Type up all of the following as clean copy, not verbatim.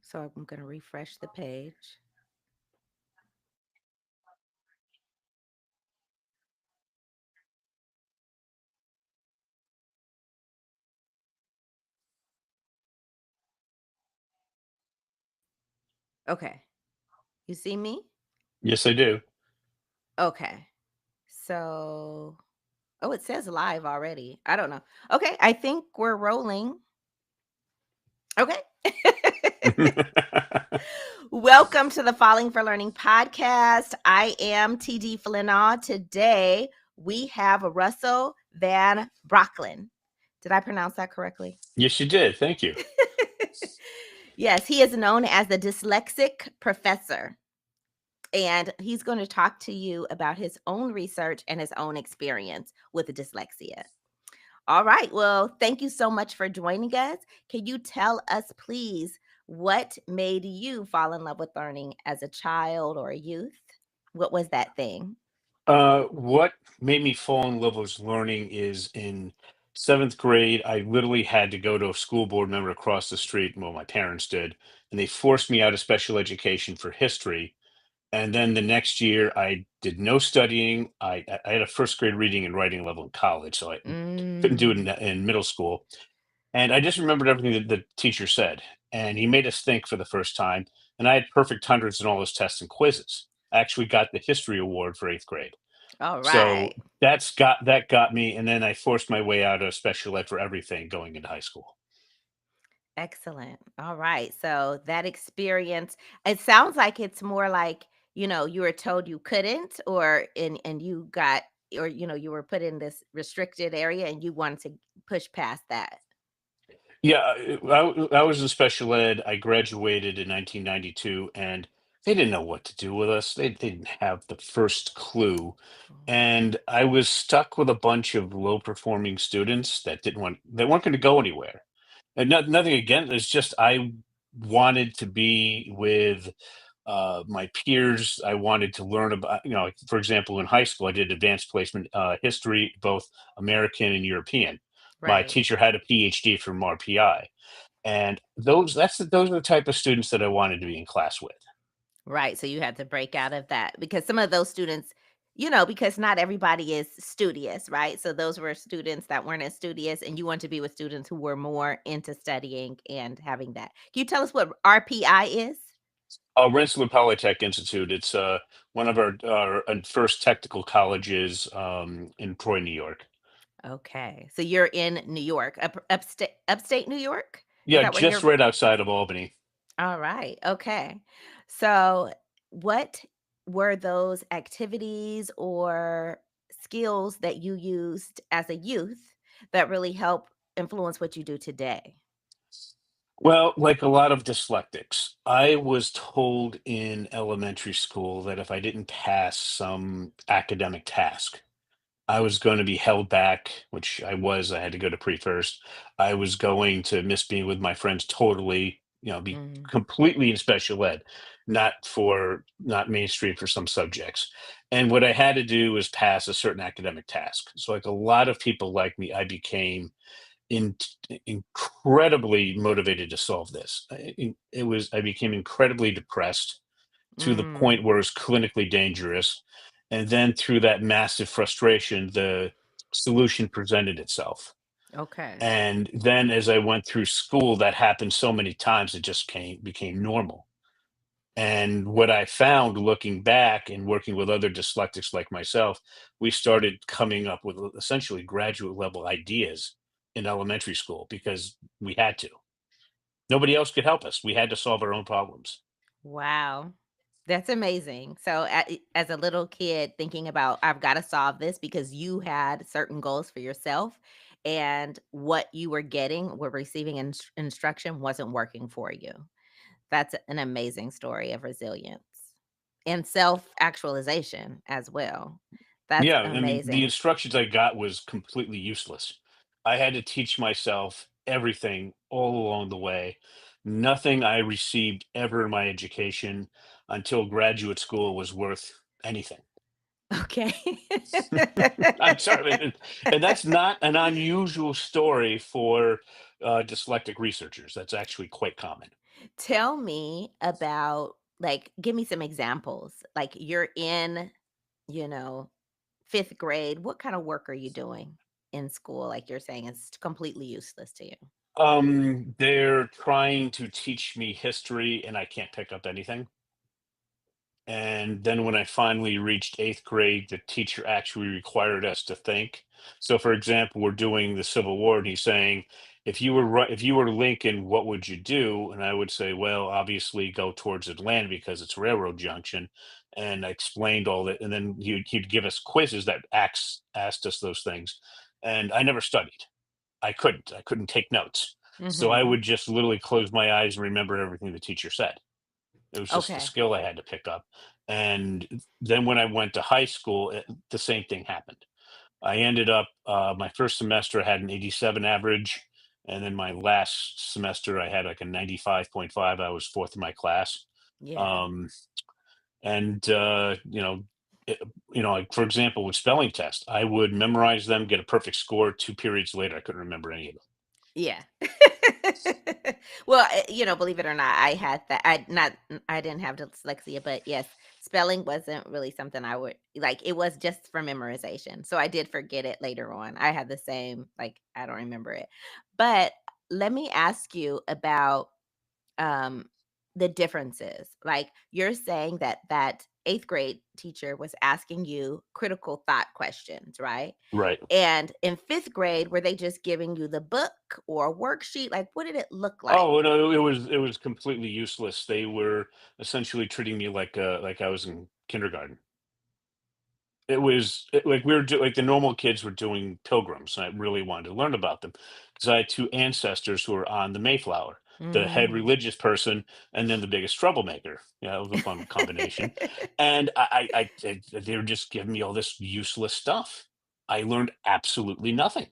So I'm going to refresh the page. Okay. You see me? Yes, I do. Okay. So, oh, it says live already. I don't know. Okay. I think we're rolling. Okay. Welcome to the Falling for Learning podcast. I am TD Flenaugh. Today we have Russell Van Brocklen. Did I pronounce that correctly? Yes, you did. Thank you. Yes, he is known as the Dyslexic Professor. And he's going to talk to you about his own research and his own experience with dyslexia. All right. Well, thank you so much for joining us. Can you tell us, please, what made you fall in love with learning as a child or a youth? What was that thing? What made me fall in love with learning is in seventh grade, I literally had to go to a school board member across the street. Well, my parents did, and they forced me out of special education for history. And then the next year, I did no studying. I had a first grade reading and writing level in college, so I couldn't do it Mm, in middle school. And I just remembered everything that the teacher said. And he made us think for the first time. And I had perfect hundreds in all those tests and quizzes. I actually got the history award for eighth grade. all So right. that got me. And then I forced my way out of special ed for everything going into high school. Excellent. All right. So that experience, it sounds like it's more like, you were told you couldn't and you got you were put in this restricted area and you wanted to push past that. Yeah, I was in special ed. I graduated in 1992, and they didn't know what to do with us. They didn't have the first clue. And I was stuck with a bunch of low performing students they weren't going to go anywhere. And nothing again. It's just I wanted to be with my peers. I wanted to learn about, like, for example, in high school, I did advanced placement history, both American and European. My Right. teacher had a PhD from RPI, and those are the type of students that I wanted to be in class with. Right. So you had to break out of that because some of those students, because not everybody is studious, right? So those were students that weren't as studious, and you want to be with students who were more into studying and having that. Can you tell us what RPI is? Rensselaer Polytech Institute. It's one of our first technical colleges in Troy, New York. Okay. So you're in New York, upstate New York? Is Yeah, that where just you're? right outside of Albany. All right. Okay. So what were those activities or skills that you used as a youth that really help influence what you do today? Well, like a lot of dyslexics, I was told in elementary school that if I didn't pass some academic task, I was going to be held back, which I was. I had to go to pre first. I was going to miss being with my friends totally, be Mm, completely in special ed, not mainstream for some subjects. And what I had to do was pass a certain academic task. So, like a lot of people like me, I became in, incredibly motivated to solve this. I became incredibly depressed to the mm, point where it's clinically dangerous. And then through that massive frustration, the solution presented itself. okay. And then as I went through school, that happened so many times, it just became normal. And what I found looking back and working with other dyslexics like myself, we started coming up with essentially graduate level ideas in elementary school because we had to. Nobody else could help us. We had to solve our own problems. Wow. That's amazing. So, as a little kid, thinking about, I've got to solve this because you had certain goals for yourself, and what you were getting, were receiving instruction wasn't working for you. That's an amazing story of resilience and self actualization as well. That's Yeah, I mean, the amazing. instructions I got was completely useless. I had to teach myself everything all along the way. Nothing I received ever in my education until graduate school was worth anything. Okay. I'm sorry, and that's not an unusual story for dyslexic researchers. That's actually quite common. Tell me about, like, give me some examples. Like, you're in, you know, 5th grade. What kind of work are you doing in school? Like you're saying it's completely useless to you. They're trying to teach me history, and I can't pick up anything. And then when I finally reached 8th grade, the teacher actually required us to think. So, for example, we're doing the Civil War, and he's saying, if you were Lincoln, what would you do? And I would say, well, obviously go towards Atlanta because it's a railroad junction. And I explained all that, and then he'd give us quizzes that asked us those things. And I never studied. I couldn't take notes. So I Mhm. would just literally close my eyes and remember everything the teacher said. It was just a Okay. skill I had to pick up. And then when I went to high school, the same thing happened. I ended up, my first semester I had an 87 average. And then my last semester I had like a 95.5. I was fourth in my class. Yeah. Um, and, it, like for example, with spelling tests, I would memorize them, get a perfect score. 2 periods later, I couldn't remember any of them. Yeah. Well, believe it or not, I had that. I didn't have dyslexia, but yes, spelling wasn't really something I would like. It was just for memorization. So I did forget it later on. I had the same, like, I don't remember it. But let me ask you about um the differences. Like you're saying that 8th grade teacher was asking you critical thought questions, right? Right. And in 5th grade, were they just giving you the book or a worksheet? Like, what did it look like? Oh, no, it was completely useless. They were essentially treating me like I was in kindergarten. Like like the normal kids were doing pilgrims, and I really wanted to learn about them because I had two ancestors who were on the Mayflower, the head Mm. religious person, and then the biggest troublemaker. Yeah, it was a fun combination. And they were just giving me all this useless stuff. I learned absolutely nothing.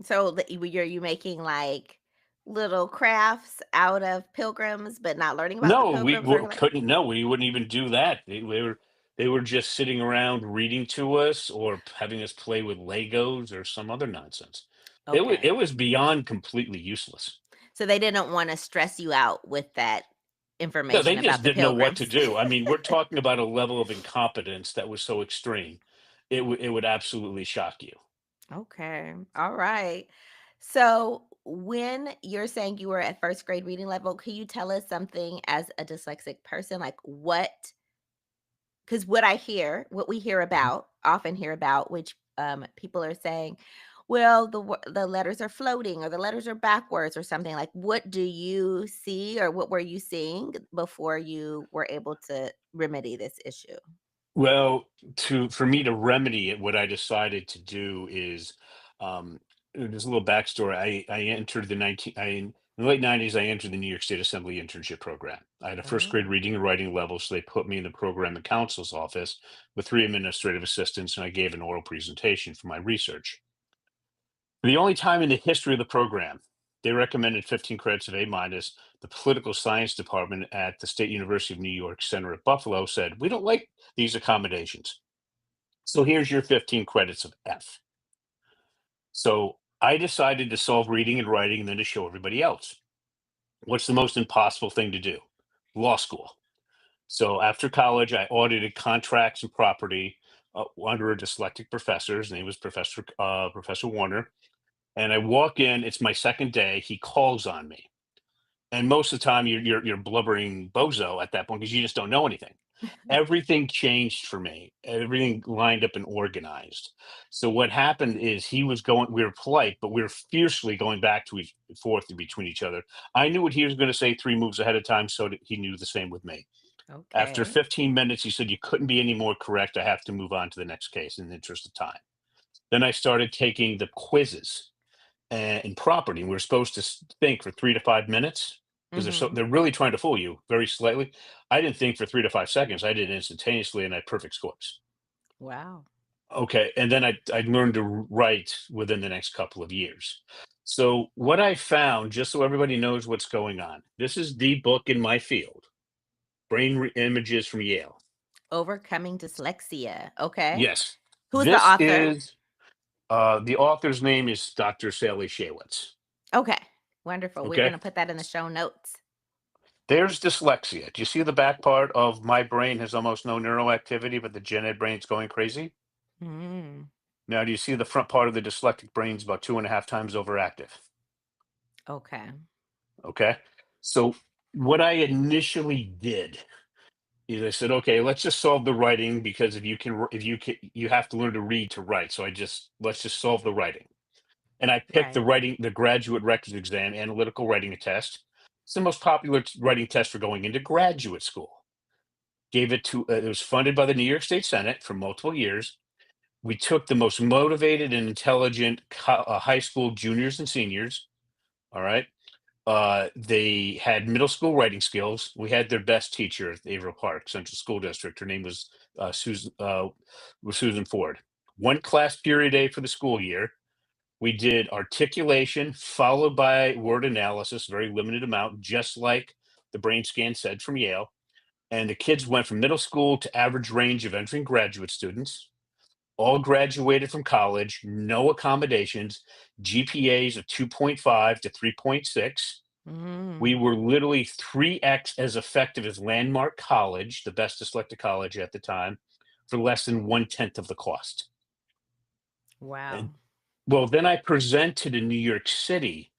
So, were you making, like, little crafts out of pilgrims, but not learning about the No, we pilgrims, or like couldn't. No, we wouldn't even do that. They were just sitting around reading to us or having us play with Legos or some other nonsense. It okay. was beyond completely useless. So they didn't wanna stress you out with that No, they information just about the didn't know what to pilgrims. do. I mean, we're talking about a level of incompetence that was so extreme. It would absolutely shock you. Okay. All right. So when you're saying you were at 1st grade reading level, can you tell us something as a dyslexic person, like what, because what we hear Mhm. about, often hear about, which people are saying, well, the letters are floating or the letters are backwards or something. Like, what do you see or what were you seeing before you were able to remedy this issue? Well, to for me to remedy it, what I decided to do is, there's a little backstory. I entered in the late '90s. I entered the New York State Assembly internship program. I had a first grade Oh, reading and writing level, so they put me in the program and counsel's office with three administrative assistants, and I gave an oral presentation for my research. The only time in the history of the program they recommended 15 credits of A minus, the political science department at the State University of New York Center at Buffalo said, "We don't like these accommodations. So here's your 15 credits of F." So I decided to solve reading and writing and then to show everybody else. What's the most impossible thing to do? Law school. So after college, I audited contracts and property under a dyslexic professor. His name was Professor Warner. And I walk in. It's my second day. He calls on me, and most of the time you're blubbering bozo at that point because you just don't know anything. Everything changed for me. Everything lined up and organized. So what happened is he was going. We were polite, but we were fiercely going back to each forth in between each other. I knew what he was going to say 3 moves ahead of time, so he knew the same with me. After okay. 15 minutes, he said, "You couldn't be any more correct. I have to move on to the next case in the interest of time." Then I started taking the quizzes in property. We're supposed to think for 3 to 5 minutes because Mhm. they're really trying to fool you very slightly. I didn't think for 3 to 5 seconds. I did it instantaneously, and I had perfect scores. Wow. Okay, and then I learned to write within the next couple of years. So what I found, just so everybody knows what's going on, this is the book in my field, Images from Yale. Overcoming dyslexia. Okay. Yes, Who's the this author? is the author's name is Dr. Sally Shaywitz. Okay. Wonderful. We're Okay. going to put that in the show notes. There's dyslexia. Do you see the back part of my brain has almost no neural activity, but the gen ed brain's going crazy? Mm, Now, do you see the front part of the dyslexic brain's about 2.5 times overactive? okay. Okay. So what I initially did is I said, okay, let's just solve the writing because you have to learn to read to write. So let's just solve the writing. And I picked Right. the graduate records exam, analytical writing test. It's the most popular writing test for going into graduate school. Gave it to, it was funded by the New York State Senate for multiple years. We took the most motivated and intelligent high school juniors and seniors. All right. They had middle school writing skills. We had their best teacher at Averill Park Central School District. Her name was Susan Ford. One class period A for the school year. We did articulation followed by word analysis, very limited amount, just like the brain scan said from Yale. And the kids went from middle school to average range of entering graduate students. All graduated from college, no accommodations, GPAs of 2.5 to 3.6. We Mm, were literally 3x as effective as Landmark College, the best dyslexic college at the time, for less than 1/10 of the cost. wow. And well, then I presented in New York City,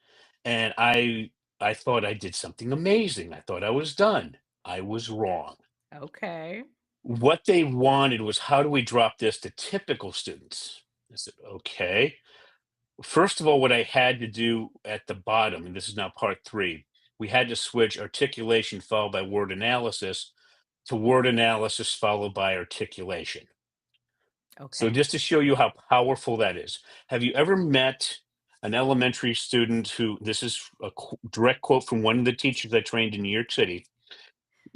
and I thought I did something amazing. I thought I was done. I was wrong. Okay. What they wanted was, how do we drop this to typical students? I said, okay. First of all, what I had to do at the bottom, and this is now part three, we had to switch articulation followed by word analysis to word analysis followed by articulation. So Okay. just to show you how powerful that is, have you ever met an elementary student who, this is a direct quote from one of the teachers I trained in New York City.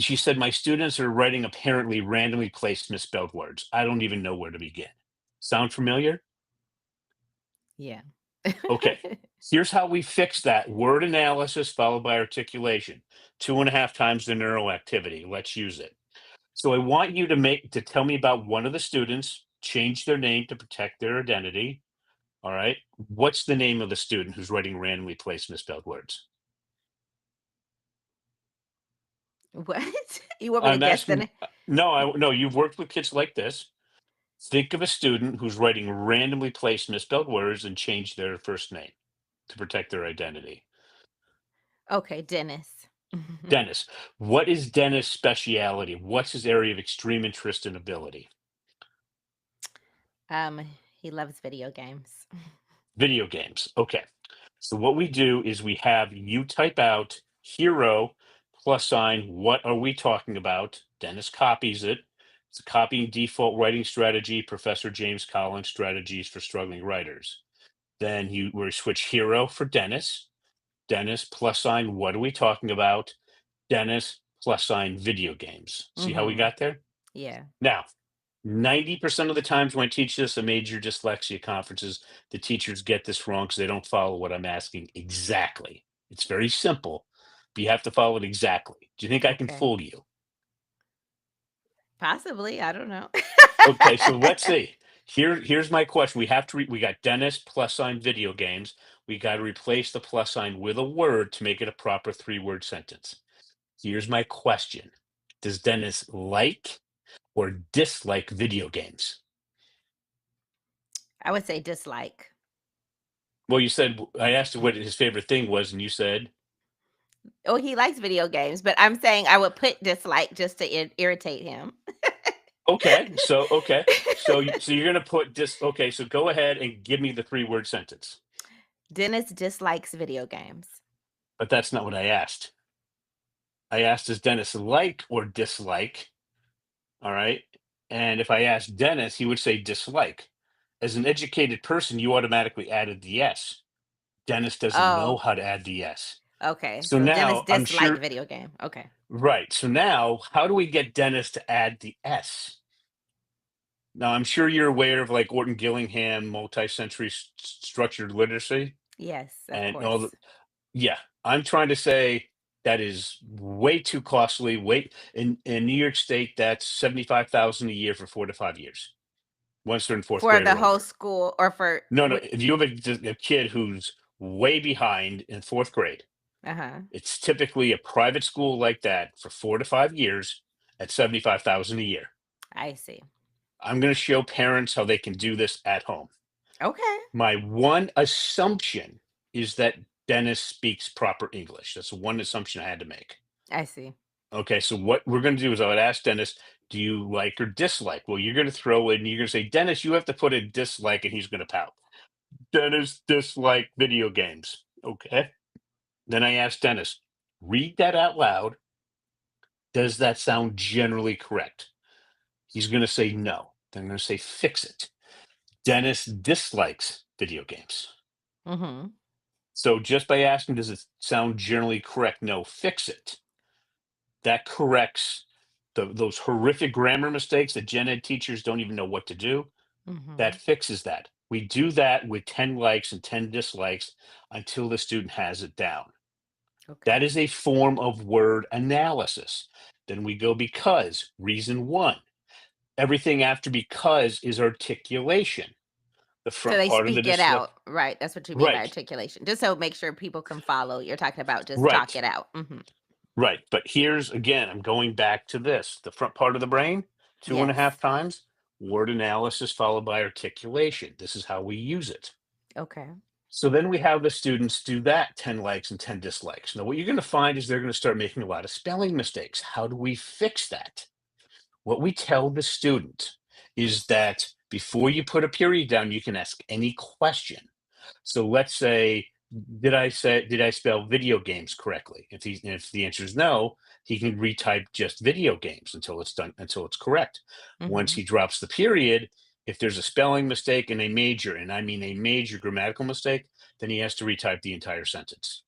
She said, my students are writing apparently randomly placed misspelled words. I don't even know where to begin. Sound familiar? Yeah. Okay. Here's how we fix that: word analysis followed by articulation. 2.5 times the neural activity. Let's use it. So I want you to tell me about one of the students, change their name to protect their identity. All right. What's the name of the student who's writing randomly placed misspelled words? What? You want me to I'm guess asking. then? No, no. You've worked with kids like this. Think of a student who's writing randomly placed misspelled words and change their first name to protect their identity. Okay, Dennis. Dennis. What is Dennis' speciality? What's his area of extreme interest and ability? um, he loves video games. Video games. Okay. So what we do is we have you type out hero plus sign. What are we talking about? Dennis copies it. It's a copying default writing strategy. Professor James Collins strategies for struggling writers. Then we switch hero for Dennis. Dennis plus sign. What are we talking about? Dennis plus sign video games. See how we Mhm. got there? Yeah. Now, 90% of the times when I teach this at major dyslexia conferences, the teachers get this wrong because they don't follow what I'm asking exactly. It's very simple, but you have to follow it exactly. Do you think I can Okay. fool you? Possibly, I don't know. Okay, so let's see. Here's my question. We got Dennis plus sign video games. We got to replace the plus sign with a word to make it a proper 3-word sentence. Here's my question. Does Dennis like or dislike video games? I would say dislike. Well, you said, I asked you what his favorite thing was, and you said, Oh, he likes video games, but I'm saying I would put dislike just to irritate him. okay. So you're gonna put this. Okay, so go ahead and give me the 3-word sentence. Dennis dislikes video games. But that's not what I asked. I asked, does Dennis like or dislike? All right. And if I asked Dennis, he would say dislike. As an educated person, you automatically added the S. Dennis doesn't know Oh, how to add the S. okay. So So Dennis now I'm disliked sure, video game. Okay. right. So now, how do we get Dennis to add the S? Now, I'm sure you're aware of like Orton Gillingham, multi-century structured literacy, Yes, of and all the, course. yeah. I'm trying to say that is way too costly. In New York State, that's 75,000 a year for 4 to 5 years. Once they're in fourth For grade the or whole older. school or for No, no. If you have a kid who's way behind in fourth grade. Uh-huh. It's typically a private school like that for 4 to 5 years at 75,000 a year. I see. I'm going to show parents how they can do this at home. Okay. My one assumption is that Dennis speaks proper English. That's one assumption I had to make. I see. Okay, so what we're going to do is I would ask Dennis, do you like or dislike? Well, you're going to throw in, you're going to say, Dennis, you have to put in dislike, and he's going to pout. Dennis dislike video games. Okay. Then I asked Dennis, read that out loud. Does that sound generally correct? He's going to say no. Then I'm going to say fix it. Dennis dislikes video games. Mm-hmm. So just by asking, does it sound generally correct? No, fix it. That corrects those horrific grammar mistakes that gen ed teachers don't even know what to do. That Mm-hmm. fixes that. We do that with 10 likes and 10 dislikes until the student has it down. That Okay. is a form of word analysis. Then we go because, reason one. Everything after because is articulation. The So front they part of the speak it dyslexia. out, right? That's what you mean by Right, articulation. Just so make sure people can follow. You're talking about just talk right, it out. Mm-hmm. right. But here's again, I'm going back to this. The front part of the brain, two and a Yes. half times, word analysis followed by articulation. This is how we use it. Okay. So then we have the students do that 10 likes and 10 dislikes. Now, what you're going to find is they're going to start making a lot of spelling mistakes. How do we fix that? What we tell the student is that before you put a period down, you can ask any question. So let's say, did I spell video games correctly? If the answer is no, he can retype just video games until it's done, until it's correct. Once Mm-hmm. he drops the period, if there's a spelling mistake and a major, and I mean a major grammatical mistake, then he has to retype the entire sentence.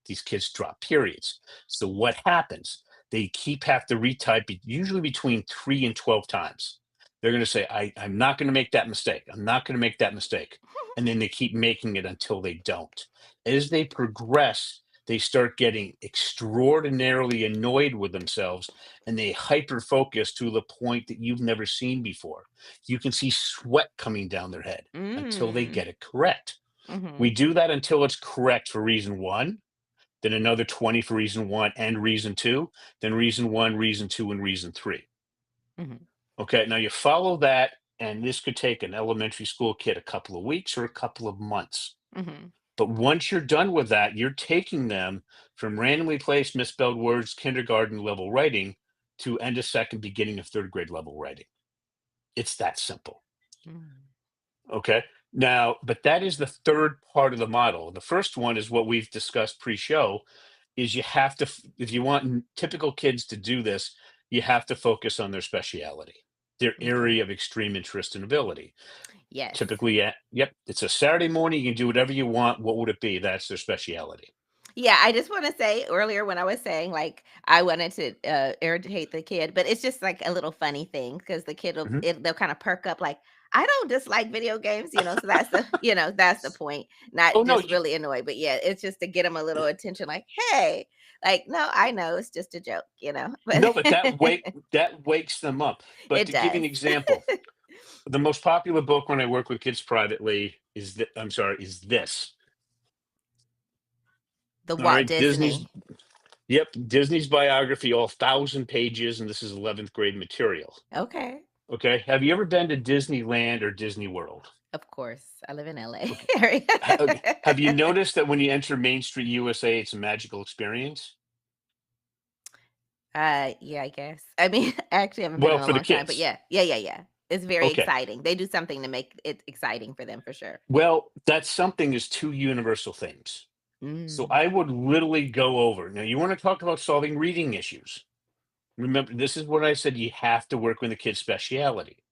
These kids drop periods. So what happens? They keep have to retype usually between 3 and 12 times. They're going to say, I'm not going to make that mistake. I'm not going to make that mistake. And then they keep making it until they don't. As they progress, they start getting extraordinarily annoyed with themselves and they hyper focus to the point that you've never seen before. You can see sweat coming down their head until they Mm. get it correct. Mm-hmm. We do that until it's correct for reason one, then another 20 for reason one and reason two, then reason one, reason two, and reason three. Mm-hmm. Okay, now you follow that, and this could take an elementary school kid a couple of weeks or a couple of months. Mm-hmm. But once you're done with that, you're taking them from randomly placed misspelled words, kindergarten level writing, to end of second, beginning of third grade level writing. It's that simple. Mm. Okay. Now, but that is the third part of the model. The first one is what we've discussed pre-show, is you have to, if you want typical kids to do this, you have to focus on their speciality, their Okay. area of extreme interest and ability. Yes. Typically, yep, it's a Saturday morning, you can do whatever you want. What would it be? That's their speciality. Yeah, I just want to say earlier when I was saying like I wanted to irritate the kid, but it's just like a little funny thing because the kid will Mhm. they'll kind of perk up like I don't dislike video games, so that's the that's the point, Oh not no, just really annoyed, but yeah, it's just to get them a little attention, like hey, like no, I know it's just a joke, but no, but that wakes them up. But it to give you an does. example, the most popular book when I work with kids privately is is this. The All Walt right, Disney's. Disney. Yep, Disney's biography, all 1,000 pages, and this is 11th grade material. Okay, Okay, have you ever been to Disneyland or Disney World? of course, I live in LA Okay, area. okay. Have you noticed that when you enter Main Street USA, it's a magical experience? Yeah, I guess. I mean, I actually haven't been Well, in a for the long time, but kids. yeah. Yeah, yeah, yeah. It's very Okay. exciting. They do something to make it exciting for them for sure. Well, that something is two universal themes. So Mm, I would literally go over. Now, you want to talk about solving reading issues. Remember, this is what I said, you have to work with the kid's speciality.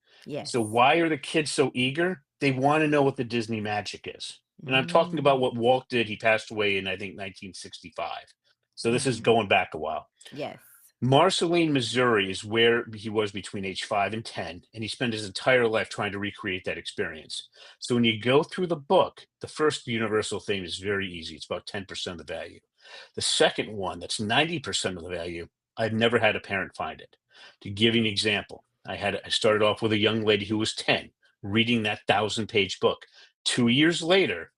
So yes. why are the kids so eager? They want to know what the Disney magic is. And I'm talking about Mm, what Walt did. He passed away in, I think, 1965. So this is mhm. going back a while. Yes. Marceline, Missouri is where he was between age 5 and 10, and he spent his entire life trying to recreate that experience. So when you go through the book, the first universal theme is very easy. It's about 10% of the value. The second one, that's 90% of the value, I've never had a parent find it. To give you an example, I started off with a young lady who was 10 reading that 1,000-page book. 2 years later,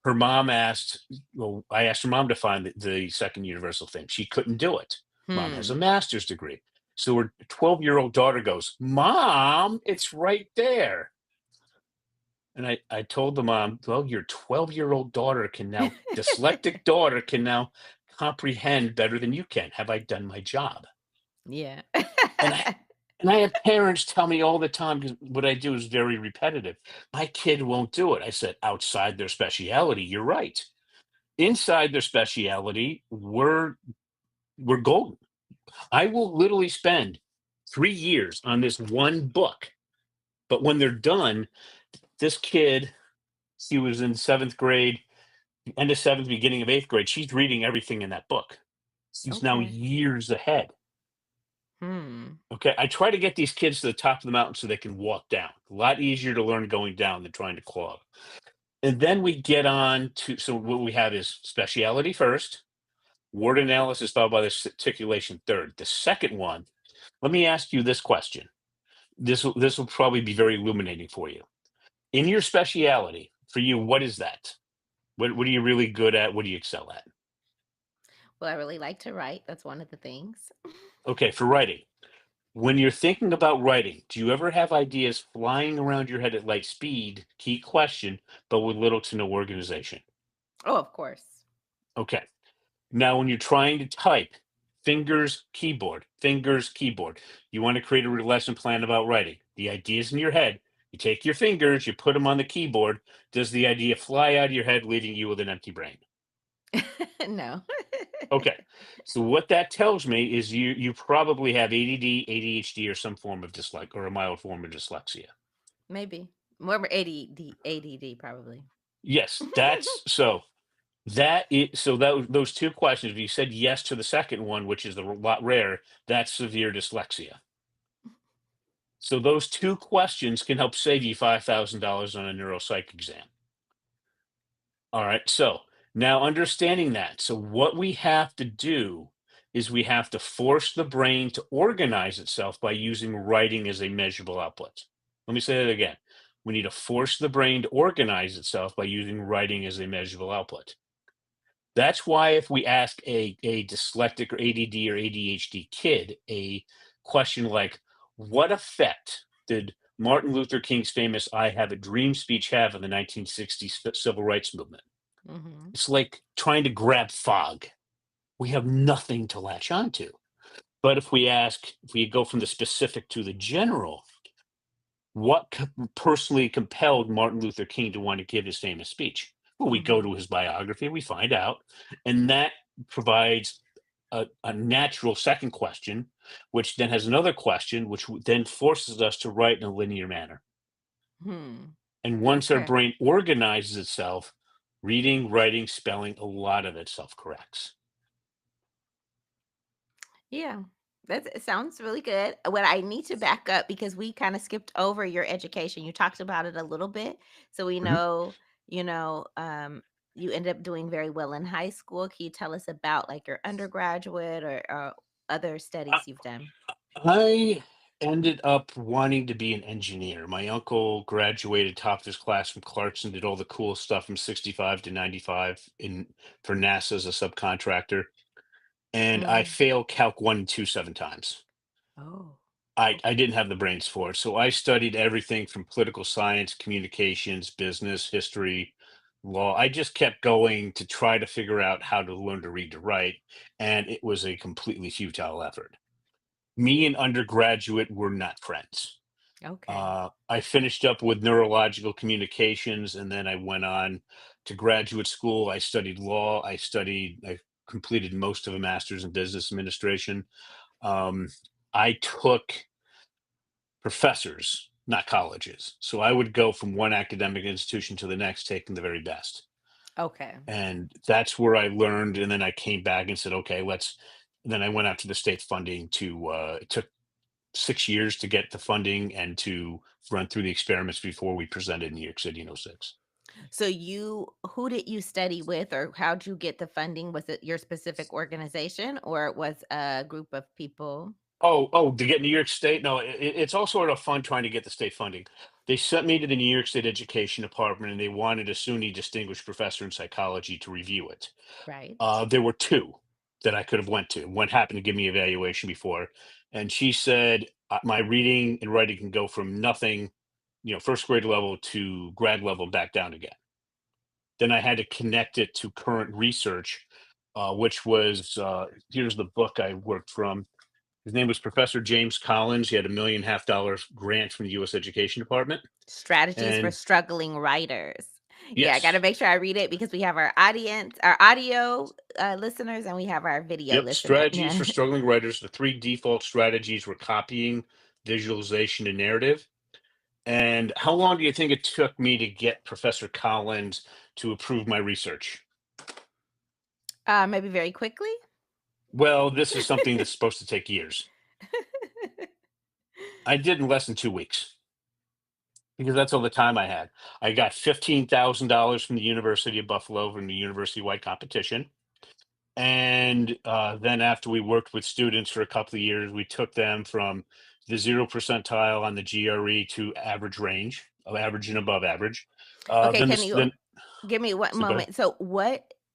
Her mom asked, well, I asked her mom to find the second universal thing. She couldn't do it. Mom has a Hmm. master's degree. So her 12-year-old daughter goes, Mom, it's right there. And I told the mom, well, your 12-year-old daughter can now, dyslexic daughter can now comprehend better than you can. Have I done my job? Yeah. And I have parents tell me all the time because what I do is very repetitive. My kid won't do it. I said, outside their speciality, you're right. Inside their speciality, we're golden. I will literally spend 3 years on this one book, but when they're done, this kid, he was in seventh grade, end of seventh, beginning of eighth grade. She's reading everything in that book. She's now Okay. years ahead. Hmm. Okay, I try to get these kids to the top of the mountain so they can walk down. A lot easier to learn going down than trying to climb. And then we get on to, so what we have is speciality first, word analysis followed by this articulation third. The second one, let me ask you this question. This will probably be very illuminating for you. In your speciality, for you, what is that? What are you really good at? What do you excel at? Well, I really like to write. That's one of the things. Okay, for writing. When you're thinking about writing, do you ever have ideas flying around your head at light speed? Key question, but with little to no organization. Oh, of course. Okay. Now, when you're trying to type, fingers, keyboard, fingers, keyboard. You want to create a lesson plan about writing. The ideas in your head. You take your fingers, you put them on the keyboard. Does the idea fly out of your head, leaving you with an empty brain? No. Okay. So what that tells me is you probably have ADD, ADHD, or some form of dyslexia or a mild form of dyslexia. Maybe. More of ADD probably. Yes, that's so that is so that those two questions. If you said yes to the second one, which is a lot rare, that's severe dyslexia. So those two questions can help save you $5,000 on a neuropsych exam. All right. So now understanding that, so what we have to do is we have to force the brain to organize itself by using writing as a measurable output. Let me say that again. We need to force the brain to organize itself by using writing as a measurable output. That's why if we ask a dyslexic or ADD or ADHD kid a question like, what effect did Martin Luther King's famous I Have a Dream speech have in the 1960s civil rights movement? Mhm. It's like trying to grab fog. We have nothing to latch onto. But if we go from the specific to the general, what personally compelled Martin Luther King to want to give his famous speech? Well, we go Mhm. to his biography, we find out, and that provides a natural second question, which then has another question, which then forces us to write in a linear manner. Hmm. And once our Okay. brain organizes itself, reading, writing, spelling, a lot of it self corrects. Yeah. It sounds really good. What I need to back up because we kind of skipped over your education. You talked about it a little bit. So we Mhm. know, you know, you ended up doing very well in high school. Can you tell us about like your undergraduate or other studies you've done? I ended up wanting to be an engineer. My uncle graduated top of his class from Clarkson, did all the cool stuff from 65 to 95 in for NASA as a subcontractor. And I Mm. failed Calc 1 and 2 7 times. Oh, I okay. didn't have the brains for it. So I studied everything from political science, communications, business, history, law. I just kept going to try to figure out how to learn to read to write. And it was a completely futile effort. Me and undergraduate were not friends. Okay. I finished up with neurological communications, and then I went on to graduate school. I studied law. I completed most of a master's in business administration. Um, I took professors, not colleges. So I would go from one academic institution to the next, taking the very best. Okay. And that's where I learned. And then I came back and said, okay, let's. Then I went out to the state funding to, it took 6 years to get the funding and to run through the experiments before we presented in New York City in '06. So who did you study with or how'd you get the funding? Was it your specific organization or it was a group of people? To get New York State? No, it's all sort of fun trying to get the state funding. They sent me to the New York State Education Department, and they wanted a SUNY Distinguished Professor in Psychology to review it. Right. There were two that I could have went to. One happened to give me evaluation before, and she said my reading and writing can go from nothing, first grade level to grad level back down again. Then I had to connect it to current research, which was here's the book I worked from. His name was Professor James Collins. He had $1.5 million grant from the U.S. Education Department, Strategies for and struggling writers. Yeah, I gotta yes, make sure I read it because we have our audience, our audio listeners, and we have our video yep, listener. strategies for struggling writers. The three default strategies were copying, visualization, and narrative. And how long do you think it took me to get Professor Collins to approve my research? Maybe very quickly. Well, this is something that's supposed to take years. I did in less than 2 weeks because that's all the time I had. I got $15,000 from the University of Buffalo from the university-wide competition. And then after we worked with students for a couple of years, we took them from the 0 percentile on the GRE to average range, of average and above average. Okay, Then can this, you then give me one so go ahead. moment?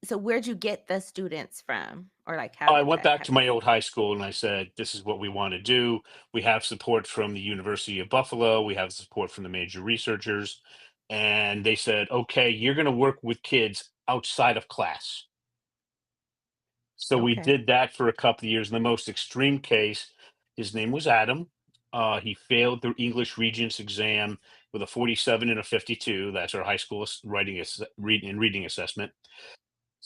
So where'd you get the students from? Or like how I did went that back to happen? my old high school and I said, "This is what we want to do. We have support from the University of Buffalo. We have support from the major researchers." And they said, "Okay, you're going to work with kids outside of class." So we Okay. did that for a couple of years. In the most extreme case, his name was Adam. He failed the English Regents exam with a 47 and a 52. That's our high school reading and reading assessment.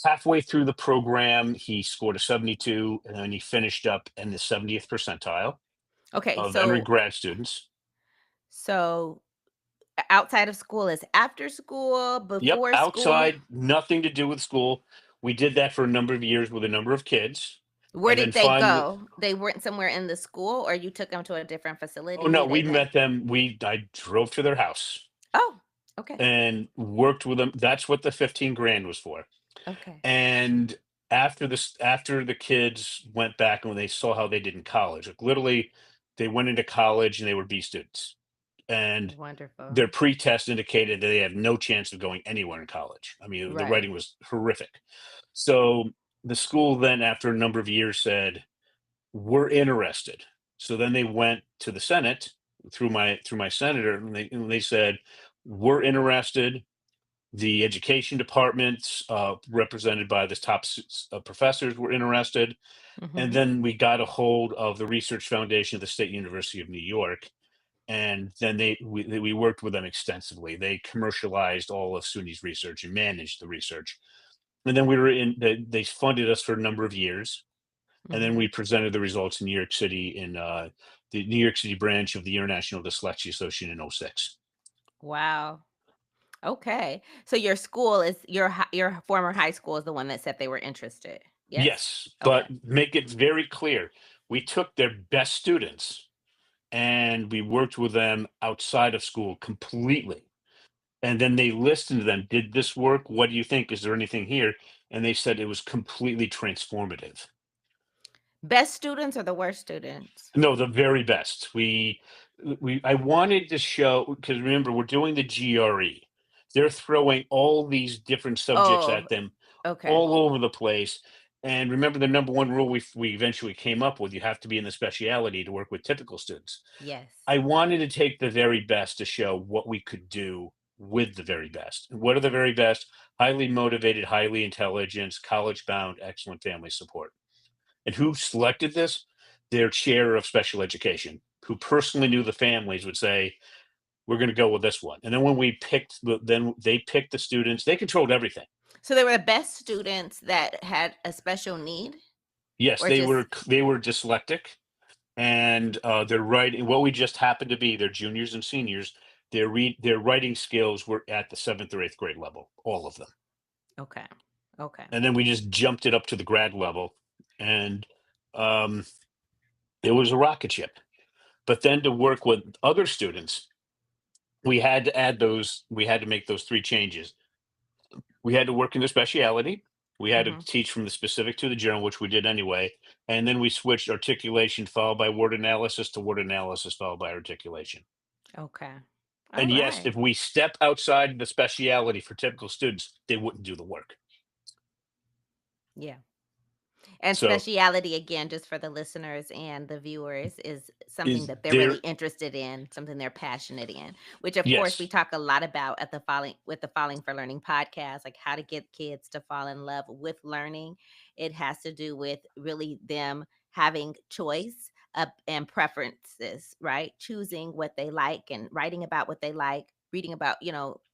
Halfway through the program, he scored a 72, and then he finished up in the 70th percentile Okay, of entering grad students. so outside of school is after school, Yep, before school? outside, nothing to do with school. We did that for a number of years with a number of kids. Where And then did they finally, go? They weren't somewhere in the school or you took them to a different oh no, facility? They we met. met them. I drove to their house Oh, okay. and worked with them. That's what the 15 grand was for. Okay. And after the kids went back and when they saw how they did in college, like literally they went into college and they were B students. And Wonderful. their pre-test indicated that they had no chance of going anywhere in college. I mean, the Right. writing was horrific. So the school then, after a number of years, said, "We're interested." So then they went to the Senate through my senator, and they said, "We're interested." The education departments, represented by the top professors, were interested. And Mhm. then we got a hold of the Research Foundation of the State University of New York, and then we worked with them extensively. They commercialized all of SUNY's research and managed the research. And then they funded us for a number of years. And then we Mhm. presented the results in New York City in the New York City branch of the International Dyslexia Association in '06. Wow. Okay. So your school is your former high school is the one that said they were interested. Yes? Yes, Okay. but make it very clear. We took their best students and we worked with them outside of school completely. And then they listened to them. Did this work? What do you think? Is there anything here? And they said it was completely transformative. Best students or the worst students? No, the very best. I wanted to show because remember we're doing the GRE. They're throwing all these different subjects Oh, at them okay. all over the place. And remember the number one rule we eventually came up with, you have to be in the speciality to work with typical students. Yes. I wanted to take the very best to show what we could do with the very best. And what are the very best? Highly motivated, highly intelligent, college bound, excellent family support. And who selected this? Their chair of special education, who personally knew the families, would say, "We're going to go with this one." And then when then they picked the students. They controlled everything. So they were the best students that had a special need Yes, or just they were dyslexic, and their writing. What we just happened to be, their juniors and seniors. Their writing skills were at the seventh or eighth grade level, all of them. okay. Okay. And then we just jumped it up to the grad level, and um, it was a rocket ship. But then to work with other students, we had to make those three changes. We had to work in the speciality. We had to Mhm. teach from the specific to the general, which we did anyway. And then we switched articulation followed by word analysis to word analysis followed by articulation. Okay. All And yes, right. if we step outside the speciality for typical students, they wouldn't do the work. Yeah. And So speciality, again, just for the listeners and the viewers, is something is that they're really there? interested in, something they're passionate in, which of course we Yes. talk a lot about at the Falling with the Falling for Learning podcast, like how to get kids to fall in love with learning. It has to do with really them having choice and preferences, right? Choosing what they like and writing about what they like, reading about,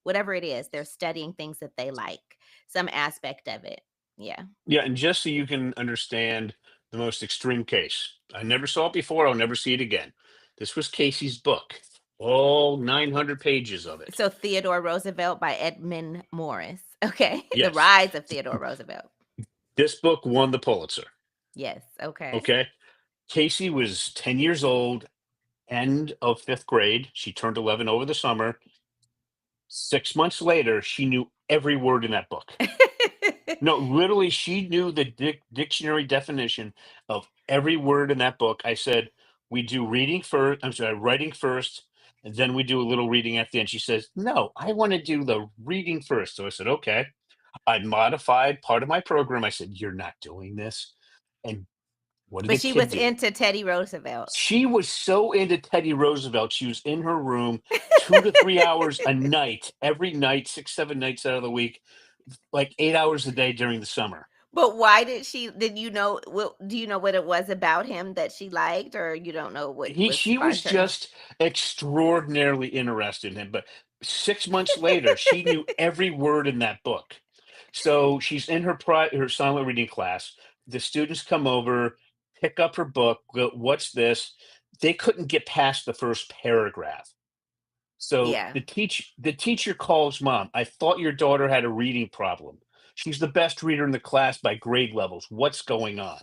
whatever it is, they're studying things that they like, some aspect of it. Yeah. Yeah, and just so you can understand the most extreme case, I never saw it before. I'll never see it again. This was Casey's book, all 900 pages of it. So Theodore Roosevelt by Edmund Morris. Okay. The Yes, Rise of Theodore Roosevelt. this book won the Pulitzer. Yes. Okay. Okay. Casey was 10 years old, end of fifth grade. She turned 11 over the summer. 6 months later, she knew every word in that book. No, literally, she knew the dictionary definition of every word in that book. I said, we do reading first. I'm sorry, writing first, and then we do a little reading at the end. She says, no, I want to do the reading first. So I said, okay. I modified part of my program. I said, you're not doing this. And what did But the she kid was do? into Teddy Roosevelt. She was so into Teddy Roosevelt. She was in her room 2 to 3 hours a night, every night, 6, 7 nights out of the week, like 8 hours a day during the summer. But why did you know do you know what it was about him that she liked, or you don't know what was She was sparked her interest? just extraordinarily interested in him. But 6 months later, she knew every word in that book. So she's in her silent reading class. The students come over, pick up her book. Go, what's this? They couldn't get past the first paragraph. So Yeah. the teacher calls mom. I thought your daughter had a reading problem. She's the best reader in the class by grade levels. What's going on?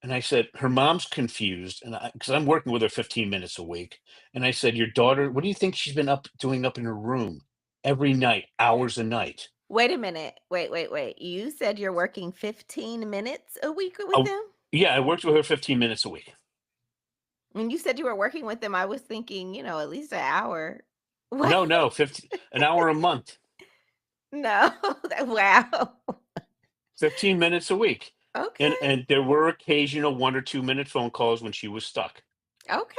And I said, her mom's confused, and because I'm working with her 15 minutes a week. And I said, your daughter, what do you think she's been up doing up in her room every night, hours a night? Wait a minute. Wait. You said you're working 15 minutes a week with Oh, him? yeah, I worked with her 15 minutes a week. When you said you were working with him, I was thinking, at least an hour. What? No, no, 15, an hour a month, No. Wow. 15 minutes a week. Okay. And there were occasional 1 or 2 minute phone calls when she was stuck. Okay.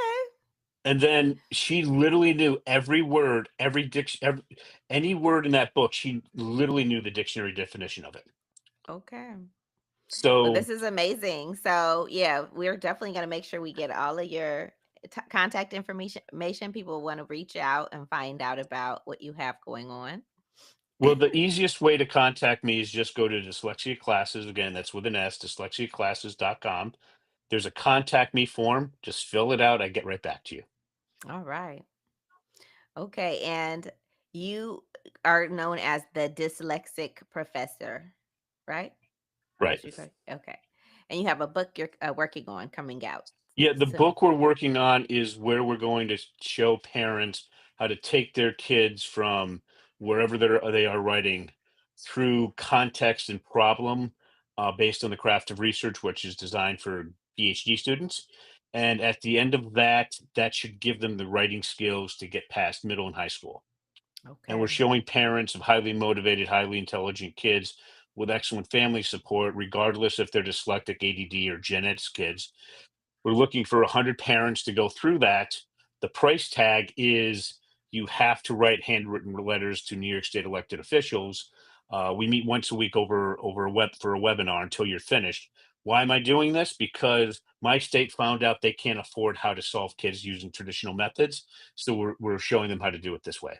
And then she literally knew every word, any word in that book. She literally knew the dictionary definition of it. Okay. Well, So, this is amazing. So, yeah, we're definitely going to make sure we get all of your contact information. People want to reach out and find out about what you have going on. well, the easiest way to contact me is just go to Dyslexia Classes. Again, that's with an S, dyslexiaclasses.com. There's a contact me form. Just fill it out. I get right back to you. All right. Okay. And you are known as the dyslexic professor, right? Right. That's your okay. And you have a book you're working on coming out Yeah, the soon. book we're working on is where we're going to show parents how to take their kids from wherever they are writing through context and problem based on the craft of research, which is designed for PhD students. And at the end of that, that should give them the writing skills to get past middle and high school. And we're Okay. showing parents of highly motivated, highly intelligent kids with excellent family support, regardless if they're dyslexic, ADD, or Gen Ed kids. We're looking for 100 parents to go through that. The price tag is you have to write handwritten letters to New York State elected officials. We meet once a week over a web for a webinar until you're finished. Why am I doing this? Because my state found out they can't afford how to solve kids using traditional methods. So we're showing them how to do it this way.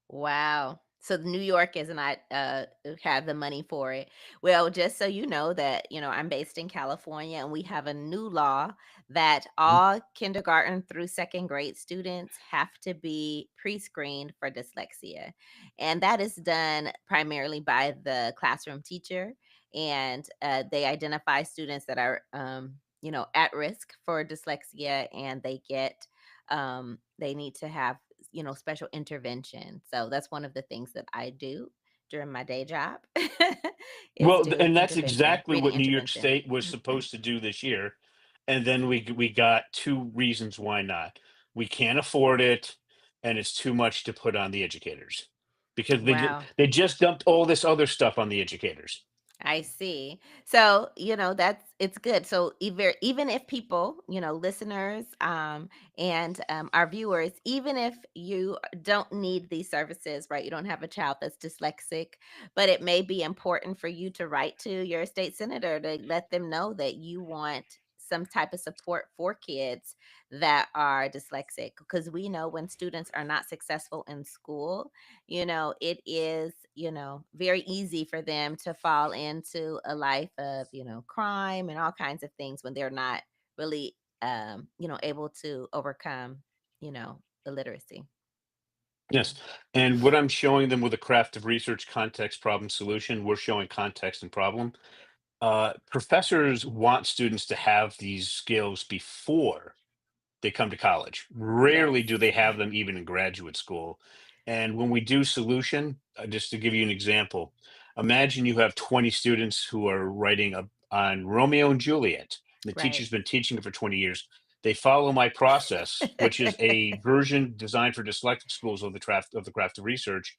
Wow. So New York is not have the money for it. Well, just so you know that, I'm based in California and we have a new law that Mhm. all kindergarten through second grade students have to be pre-screened for dyslexia. And that is done primarily by the classroom teacher, and they identify students that are at risk for dyslexia, and they need to have special intervention. So that's one of the things that I do during my day job is Well, do and that's intervention, exactly reading what New York intervention. State was supposed to do this year. And then we got two reasons why not. We can't afford it, and it's too much to put on the educators because Wow. they just dumped all this other stuff on the educators. I see. So, that's it's good. So even if people, listeners, and our viewers, even if you don't need these services, right? You don't have a child that's dyslexic, but it may be important for you to write to your state senator to let them know that you want some type of support for kids that are dyslexic, because we know when students are not successful in school, it is, very easy for them to fall into a life of, crime and all kinds of things when they're not really, able to overcome, illiteracy. Yes. And what I'm showing them with a craft of research, context, problem, solution, we're showing context and problem. Professors want students to have these skills before they come to college. Rarely Yes. do they have them even in graduate school. And when we do solution, just to give you an example, imagine you have 20 students who are writing on Romeo and Juliet. The Right. teacher's been teaching it for 20 years. They follow my process, which is a version designed for dyslexic schools of the craft of research.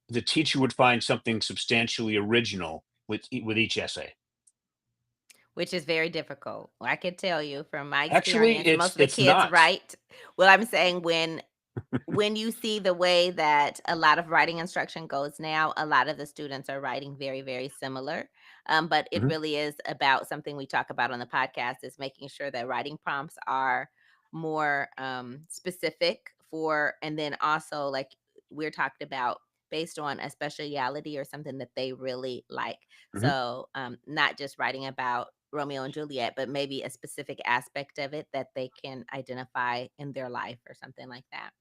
The teacher would find something substantially original with each essay. Which is very difficult. I can tell you from my Actually, experience, most of the it's kids not. write. Well, I'm saying when you see the way that a lot of writing instruction goes now, a lot of the students are writing very, very similar. But it Mhm, really is about something we talk about on the podcast, is making sure that writing prompts are more specific for, and then also like we're talking about, based on a speciality or something that they really like. mhm. So not just writing about Romeo and Juliet, but maybe a specific aspect of it that they can identify in their life or something like that.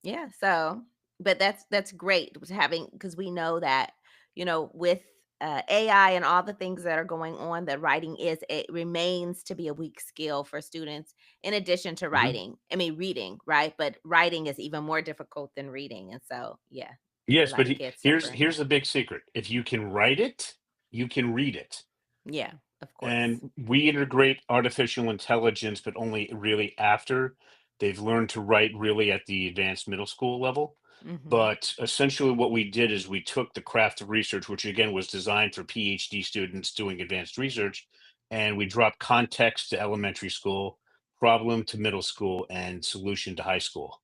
Yeah, so but that's great with having, because we know that, with AI and all the things that are going on, that writing is, it remains to be a weak skill for students in addition to Mhm. writing. I mean reading, right? But writing is even more difficult than reading. And so, yeah, a Yes, lot but of kids here's suffering. here's the big secret. If you can write it, you can read it. Yeah, of course. And we integrate artificial intelligence, but only really after they've learned to write really at the advanced middle school level. Mhm. But essentially, what we did is we took the craft of research, which again was designed for PhD students doing advanced research, and we dropped context to elementary school, problem to middle school, and solution to high school.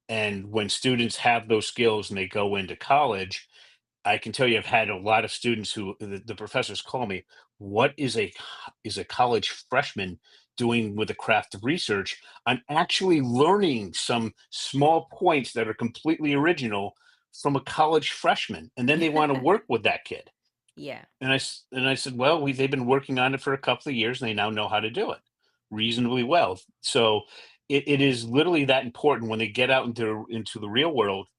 And when students have those skills and they go into college, I can tell you I've had a lot of students who the professors call me, "What is a college freshman doing with the craft of research?" I'm actually learning some small points that are completely original from a college freshman, and then they wanna work with that kid. Yeah. And I said, "Well, they've been working on it for a couple of years, and they now know how to do it reasonably well." So, it is literally that important when they get out into the real world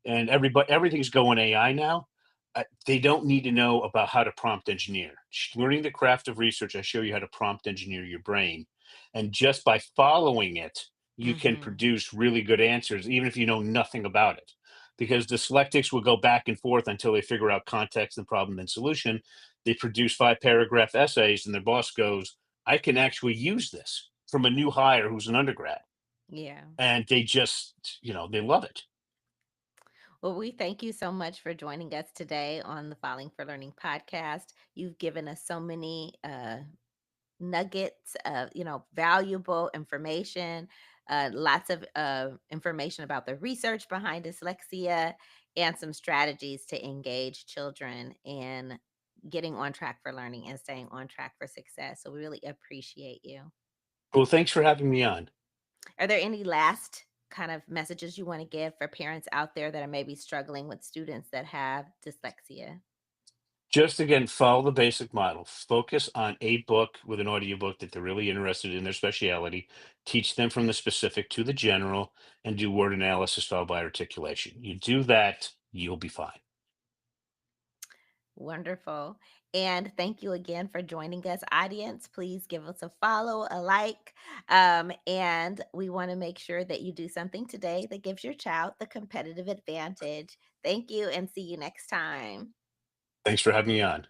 and everything's going AI now. They don't need to know about how to prompt engineer. Learning the craft of research, I show you how to prompt engineer your brain, and just by following it, you can Mhm. produce really good answers, even if you know nothing about it. Because dyslexics will go back and forth until they figure out context and problem and solution. They produce 5 paragraph essays, and their boss goes, "I can actually use this," from a new hire who's an undergrad, Yeah. and they just, they love it. Well, we thank you so much for joining us today on the Falling for Learning podcast. You've given us so many nuggets of, valuable information, lots of information about the research behind dyslexia, and some strategies to engage children in getting on track for learning and staying on track for success. So we really appreciate you. Well, thanks for having me on. Are there any last kind of messages you want to give for parents out there that are maybe struggling with students that have dyslexia? Just again, follow the basic model. Focus on a book with an audiobook that they're really interested in their speciality. Teach them from the specific to the general and do word analysis followed by articulation. You do that, you'll be fine. Wonderful. And thank you again for joining us, audience. Please give us a follow, a like. And we want to make sure that you do something today that gives your child the competitive advantage. Thank you and see you next time. Thanks for having me on.